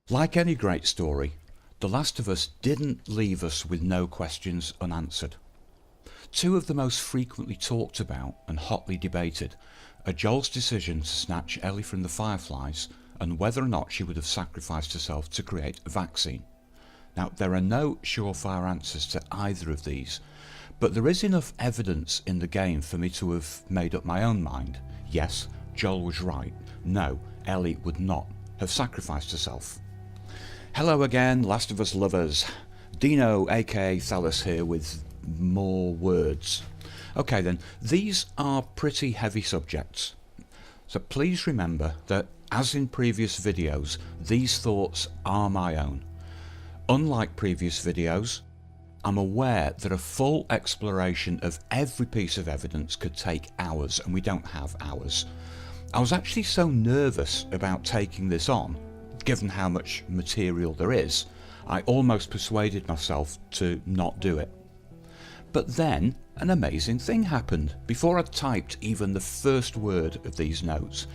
Like any great story, The Last of Us didn't leave us with no questions unanswered. Two of the most frequently talked about and hotly debated are Joel's decision to snatch Ellie from the Fireflies and whether or not she would have sacrificed herself to create a vaccine. Now, there are no surefire answers to either of these, but there is enough evidence in the game for me to have made up my own mind. Yes, Joel was right. No, Ellie would not have sacrificed herself. Hello again, Last of Us lovers. Dino aka Thalos here with more words. Okay then, these are pretty heavy subjects. So please remember that, as in previous videos, these thoughts are my own. Unlike previous videos, I'm aware that a full exploration of every piece of evidence could take hours, and we don't have hours. I was actually so nervous about taking this on, given how much material there is, I almost persuaded myself to not do it. But then an amazing thing happened. Before I'd typed even the first word of these notes,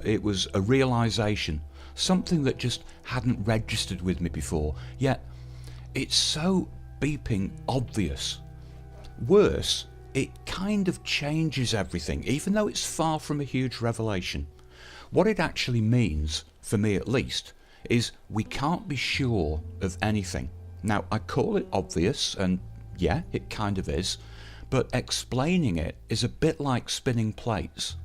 it was a realisation, something that just hadn't registered with me before, yet it's so beeping obvious. Worse, it kind of changes everything, even though it's far from a huge revelation. What it actually means, for me at least, is we can't be sure of anything. Now, I call it obvious, and yeah, it kind of is, but explaining it is a bit like spinning plates.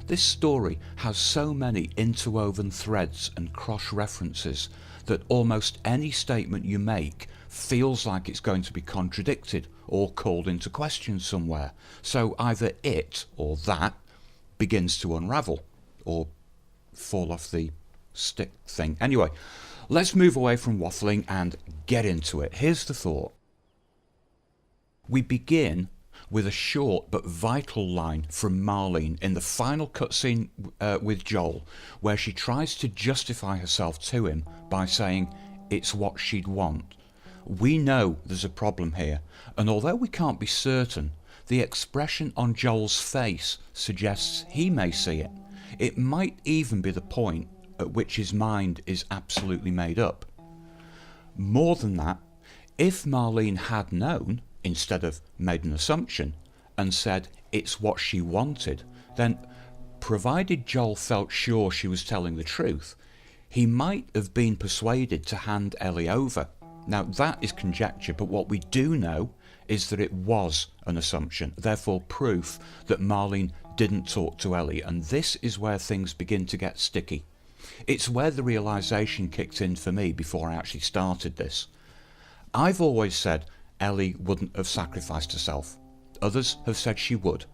This story has so many interwoven threads and cross-references that almost any statement you make feels like it's going to be contradicted or called into question somewhere. So either it or that begins to unravel or fall off the stick thing. Anyway, let's move away from waffling and get into it. Here's the thought. We begin with a short but vital line from Marlene in the final cutscene with Joel, where she tries to justify herself to him by saying it's what she'd want. We know there's a problem here, and although we can't be certain, the expression on Joel's face suggests he may see it. It might even be the point at which his mind is absolutely made up. More than that, if Marlene had known, instead of made an assumption, and said it's what she wanted, then, provided Joel felt sure she was telling the truth, he might have been persuaded to hand Ellie over. Now that is conjecture, but what we do know is that it was an assumption, therefore proof that Marlene didn't talk to Ellie, and this is where things begin to get sticky. It's where the realisation kicked in for me before I actually started this. I've always said Ellie wouldn't have sacrificed herself. Others have said she would.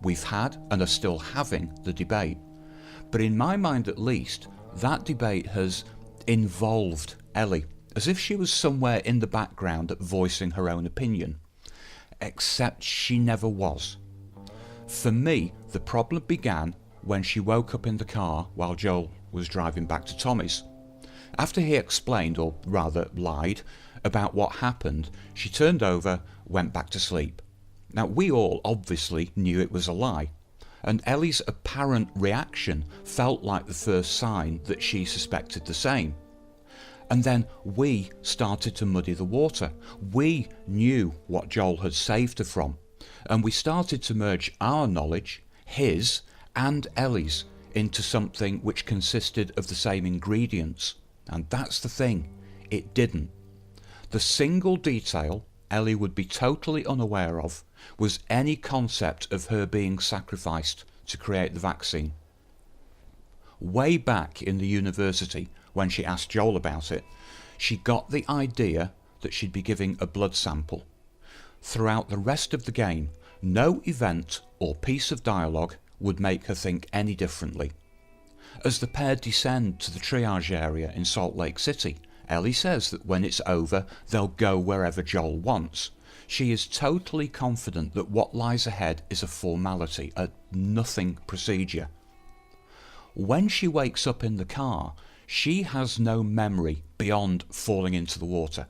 We've had and are still having the debate. But in my mind at least, that debate has involved Ellie, as if she was somewhere in the background voicing her own opinion. Except she never was. For me, the problem began when she woke up in the car while Joel was driving back to Tommy's. After he explained, or rather lied, about what happened, she turned over, went back to sleep. Now, we all obviously knew it was a lie, and Ellie's apparent reaction felt like the first sign that she suspected the same. And then we started to muddy the water. We knew what Joel had saved her from, and we started to merge our knowledge, his and Ellie's, into something which consisted of the same ingredients. And that's the thing, it didn't. The single detail Ellie would be totally unaware of was any concept of her being sacrificed to create the vaccine. Way back in the university, when she asked Joel about it, she got the idea that she'd be giving a blood sample. Throughout the rest of the game, no event or piece of dialogue would make her think any differently. As the pair descend to the triage area in Salt Lake City, Ellie says that when it's over, they'll go wherever Joel wants. She is totally confident that what lies ahead is a formality, a nothing procedure. When she wakes up in the car, she has no memory beyond falling into the water.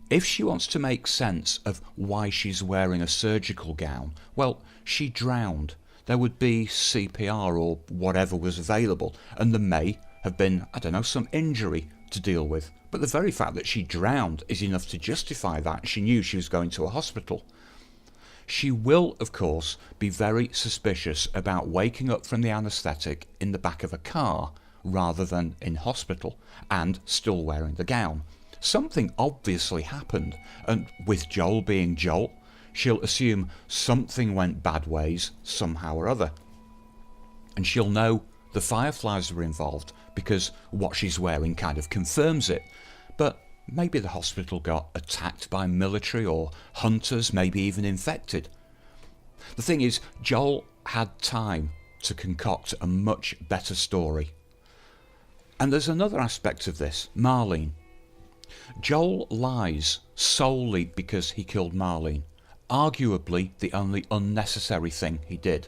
If she wants to make sense of why she's wearing a surgical gown, well, she drowned. There would be CPR or whatever was available, and there may have been, I don't know, some injury to deal with. But the very fact that she drowned is enough to justify that. She knew she was going to a hospital. She will, of course, be very suspicious about waking up from the anaesthetic in the back of a car rather than in hospital, and still wearing the gown. Something obviously happened, and with Joel being Joel, she'll assume something went bad ways somehow or other. And she'll know the Fireflies were involved because what she's wearing kind of confirms it. But maybe the hospital got attacked by military or hunters, maybe even infected. The thing is, Joel had time to concoct a much better story. And there's another aspect of this, Marlene. Joel lies solely because he killed Marlene, arguably the only unnecessary thing he did.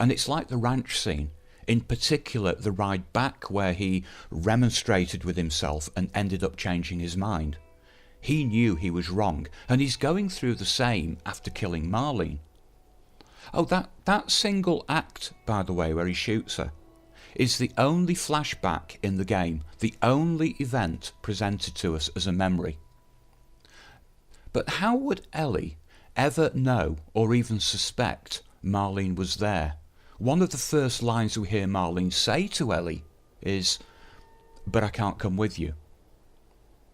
And it's like the ranch scene, in particular the ride back where he remonstrated with himself and ended up changing his mind. He knew he was wrong, and he's going through the same after killing Marlene. Oh, that single act, by the way, where he shoots her, is the only flashback in the game, the only event presented to us as a memory. But how would Ellie ever know or even suspect Marlene was there? One of the first lines we hear Marlene say to Ellie is, "But I can't come with you."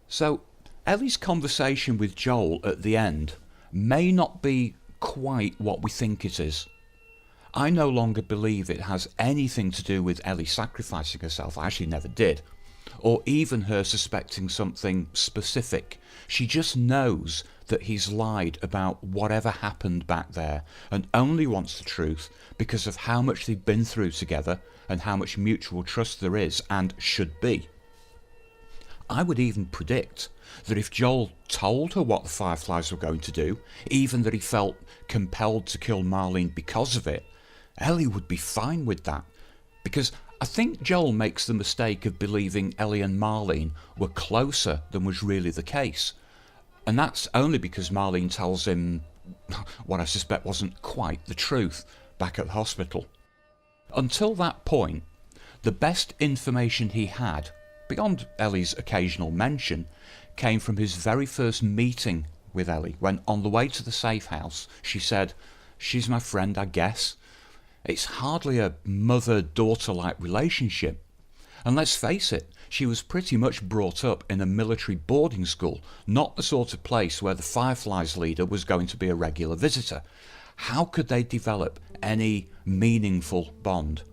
So Ellie's conversation with Joel at the end may not be quite what we think it is. I no longer believe it has anything to do with Ellie sacrificing herself. I actually never did. Or even her suspecting something specific. She just knows that he's lied about whatever happened back there and only wants the truth because of how much they've been through together and how much mutual trust there is and should be. I would even predict that if Joel told her what the Fireflies were going to do, even that he felt compelled to kill Marlene because of it, Ellie would be fine with that, because I think Joel makes the mistake of believing Ellie and Marlene were closer than was really the case. And that's only because Marlene tells him what I suspect wasn't quite the truth back at the hospital. Until that point, the best information he had, beyond Ellie's occasional mention, came from his very first meeting with Ellie, when on the way to the safe house she said, "She's my friend, I guess." It's hardly a mother-daughter-like relationship. And let's face it, she was pretty much brought up in a military boarding school, not the sort of place where the Fireflies leader was going to be a regular visitor. How could they develop any meaningful bond?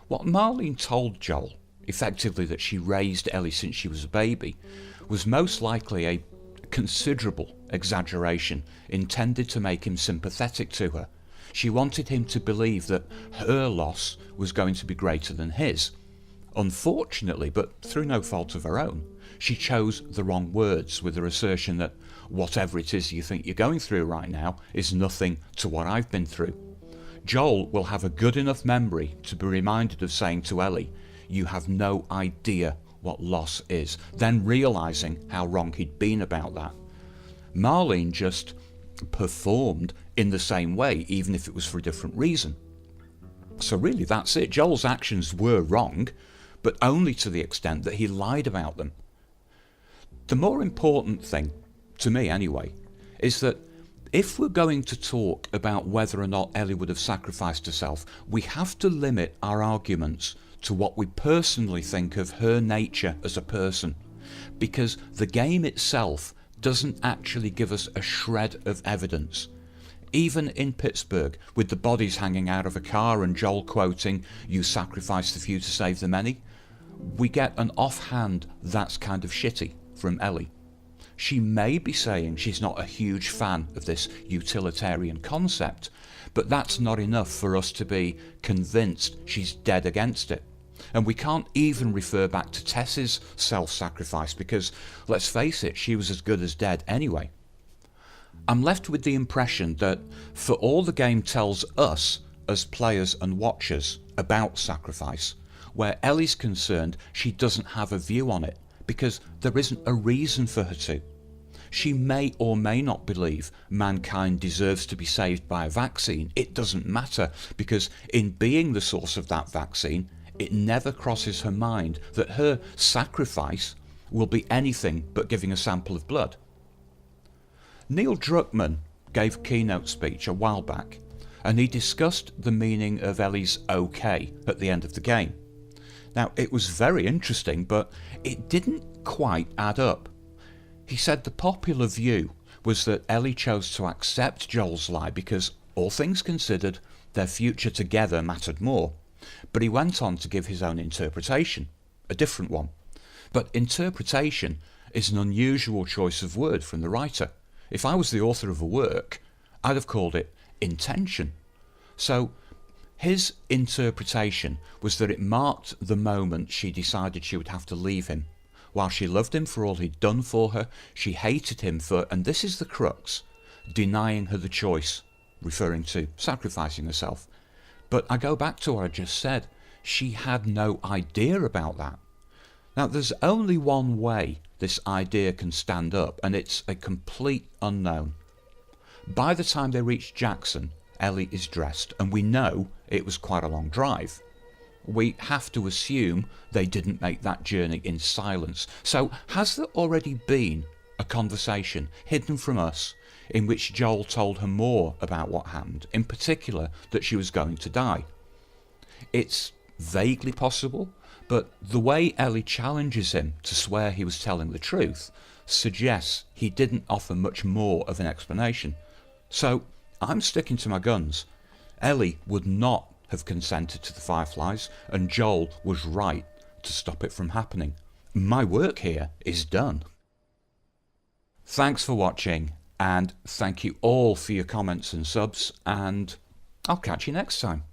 What Marlene told Joel, effectively that she raised Ellie since she was a baby, was most likely a considerable exaggeration intended to make him sympathetic to her. She wanted him to believe that her loss was going to be greater than his. Unfortunately, but through no fault of her own, she chose the wrong words with her assertion that whatever it is you think you're going through right now is nothing to what I've been through. Joel will have a good enough memory to be reminded of saying to Ellie, "You have no idea what loss is," then realising how wrong he'd been about that. Marlene just performed in the same way, even if it was for a different reason. So really that's it. Joel's actions were wrong, but only to the extent that he lied about them. The more important thing, to me anyway, is that if we're going to talk about whether or not Ellie would have sacrificed herself, we have to limit our arguments to what we personally think of her nature as a person, because the game itself doesn't actually give us a shred of evidence. Even in Pittsburgh, with the bodies hanging out of a car and Joel quoting, "You sacrificed the few to save the many," we get an offhand "that's kind of shitty" from Ellie. She may be saying she's not a huge fan of this utilitarian concept, but that's not enough for us to be convinced she's dead against it. And we can't even refer back to Tess's self-sacrifice because, let's face it, she was as good as dead anyway. I'm left with the impression that for all the game tells us as players and watchers about sacrifice, where Ellie's concerned, she doesn't have a view on it because there isn't a reason for her to. She may or may not believe mankind deserves to be saved by a vaccine. It doesn't matter because in being the source of that vaccine, it never crosses her mind that her sacrifice will be anything but giving a sample of blood. Neil Druckmann gave a keynote speech a while back, and he discussed the meaning of Ellie's OK at the end of the game. Now, it was very interesting, but it didn't quite add up. He said the popular view was that Ellie chose to accept Joel's lie because, all things considered, their future together mattered more. But he went on to give his own interpretation, a different one. But interpretation is an unusual choice of word from the writer. If I was the author of a work, I'd have called it intention. So his interpretation was that it marked the moment she decided she would have to leave him. While she loved him for all he'd done for her, she hated him for, and this is the crux, denying her the choice, referring to sacrificing herself. But I go back to what I just said. She had no idea about that. Now, there's only one way this idea can stand up, and it's a complete unknown. By the time they reach Jackson, Ellie is dressed, and we know it was quite a long drive. We have to assume they didn't make that journey in silence. So has there already been a conversation hidden from us in which Joel told her more about what happened, in particular that she was going to die? It's vaguely possible, but the way Ellie challenges him to swear he was telling the truth suggests he didn't offer much more of an explanation. So I'm sticking to my guns. Ellie would not have consented to the Fireflies, and Joel was right to stop it from happening. My work here is done. Thanks for watching, and thank you all for your comments and subs, and I'll catch you next time.